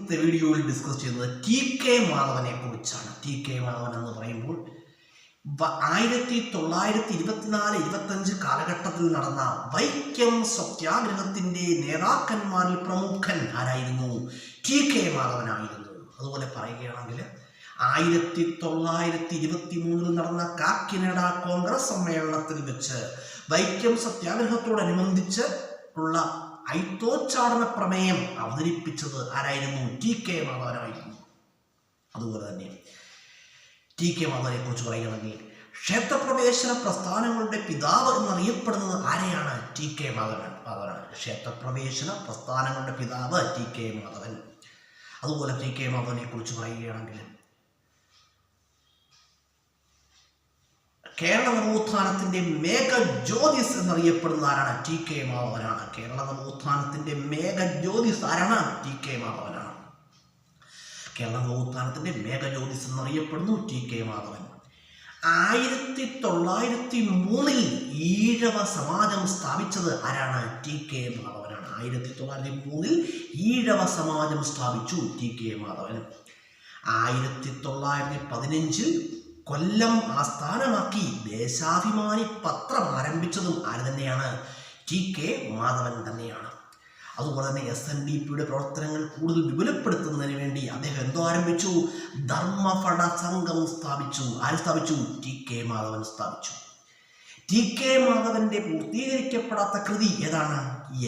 ഇന്നത്തെ വീഡിയോയിൽ ഡിസ്കസ് ചെയ്യുന്നത് ടി കെ മാധവനെ കുറിച്ചാണ്. ടി കെ മാധവൻ എന്ന് പറയുമ്പോൾ 1924-25 കാലഘട്ടത്തിൽ നടന്ന വൈക്കം സത്യാഗ്രഹത്തിന്റെ നേതാക്കന്മാരിൽ പ്രമുഖൻ ആരായിരുന്നു? ടി കെ മാധവനായിരുന്നു. അതുപോലെ പറയുകയാണെങ്കിൽ 1923 നടന്ന കാക്കിനഡ കോൺഗ്രസ് സമ്മേളനത്തിൽ വെച്ച് വൈക്കം സത്യാഗ്രഹത്തോടനുബന്ധിച്ച് ഉള്ള ഐത്തോച്ചാടന പ്രമേയം അവതരിപ്പിച്ചത് ആരായിരുന്നു? ടി കെ മാധവനായിരുന്നു. അതുപോലെ തന്നെ ടി കെ മാധവനെ കുറിച്ച് പറയുകയാണെങ്കിൽ ക്ഷേത്രപ്രവേശന പ്രസ്ഥാനങ്ങളുടെ പിതാവ് എന്നറിയപ്പെടുന്നത് ആരെയാണ്? ടി കെ മാധവനാണ്. ക്ഷേത്രപ്രവേശന പ്രസ്ഥാനങ്ങളുടെ പിതാവ് ടി കെ മാധവൻ. അതുപോലെ ടി കെ മാധവനെ കുറിച്ച് പറയുകയാണെങ്കിൽ കേരള നവോത്ഥാനത്തിന്റെ മേഘജ്യോതിസ് എന്നറിയപ്പെടുന്ന ആരാണ്? T K മാധവനാണ്. കേരള നവോത്ഥാനത്തിന്റെ മേഘജ്യോതിസ് ആരാണ്? T K മാധവനാണ്. കേരള നവോത്ഥാനത്തിന്റെ മേഘജ്യോതിസ് എന്നറിയപ്പെടുന്നു ടി കെ മാധവൻ. 1903 ഈഴവ സമാജം സ്ഥാപിച്ചത് ആരാണ്? ടി കെ മാധവനാണ്. 1903 ഈഴവ സമാജം സ്ഥാപിച്ചു ടി കെ മാധവൻ. 1915 കൊല്ലം ആസ്ഥാനമാക്കി ദേശാഭിമാനി പത്രം ആരംഭിച്ചതും ആര് തന്നെയാണ്? ടി കെ മാധവൻ തന്നെയാണ്. അതുപോലെ തന്നെ SNDPയുടെ പ്രവർത്തനങ്ങൾ കൂടുതൽ വിപുലപ്പെടുത്തുന്നതിന് വേണ്ടി അദ്ദേഹം എന്തോ ആരംഭിച്ചു? ധർമ്മഫട സംഘം സ്ഥാപിച്ചു. ആര് സ്ഥാപിച്ചു? ടി കെ മാധവൻ സ്ഥാപിച്ചു. ടി കെ മാധവന്റെ പൂർത്തീകരിക്കപ്പെടാത്ത കൃതി ഏതാണ്?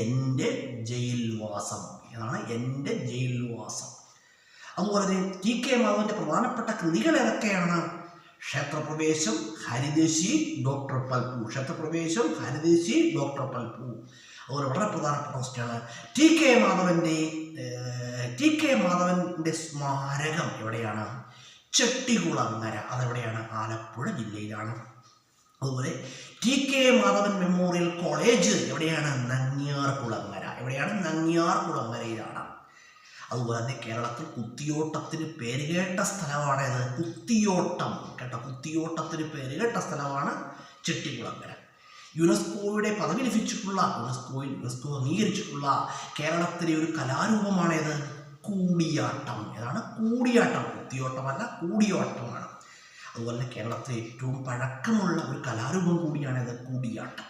എൻ്റെ ജയിൽവാസം. ഏതാണ്? എൻ്റെ ജയിൽവാസം. അതുപോലെ തന്നെ ടി കെ മാധവന്റെ പ്രധാനപ്പെട്ട കൃതികൾ ഏതൊക്കെയാണ്? ക്ഷേത്രപ്രവേശം, ഹരിദേശി, ഡോക്ടർ പൽപ്പു. ക്ഷേത്രപ്രവേശം, ഹരിദേശി, ഡോക്ടർ പൽപ്പു. അതുപോലെ വളരെ പ്രധാനപ്പെട്ട ക്വസ്റ്റ്യാണ് ടി കെ മാധവന്റെ സ്മാരകം എവിടെയാണ്? ചെട്ടികുളങ്ങര. അതെവിടെയാണ്? ആലപ്പുഴ ജില്ലയിലാണ്. അതുപോലെ T K Madhavan memorial college എവിടെയാണ്? നങ്ങ്യാർകുളങ്ങര. എവിടെയാണ്? നങ്ങ്യാർകുളങ്ങരയിലാണ്. അതുപോലെ തന്നെ കേരളത്തിൽ കുത്തിയോട്ടത്തിന് പേരുകേട്ട സ്ഥലമാണേത്? കുത്തിയോട്ടം. കേട്ടോ, കുത്തിയോട്ടത്തിന് പേരുകേട്ട സ്ഥലമാണ് ചെട്ടികുളങ്ങര. യുനെസ്കോയുടെ പദവി ലഭിച്ചിട്ടുള്ള യുനെസ്കോ അംഗീകരിച്ചിട്ടുള്ള കേരളത്തിലെ ഒരു കലാരൂപമാണേത്? കൂടിയാട്ടം. ഏതാണ്? കൂടിയാട്ടം. കുത്തിയോട്ടമല്ല, കൂടിയാട്ടമാണ്. അതുപോലെ കേരളത്തിലെ ഏറ്റവും പഴക്കമുള്ള ഒരു കലാരൂപം കൂടിയാണേത്? കൂടിയാട്ടം.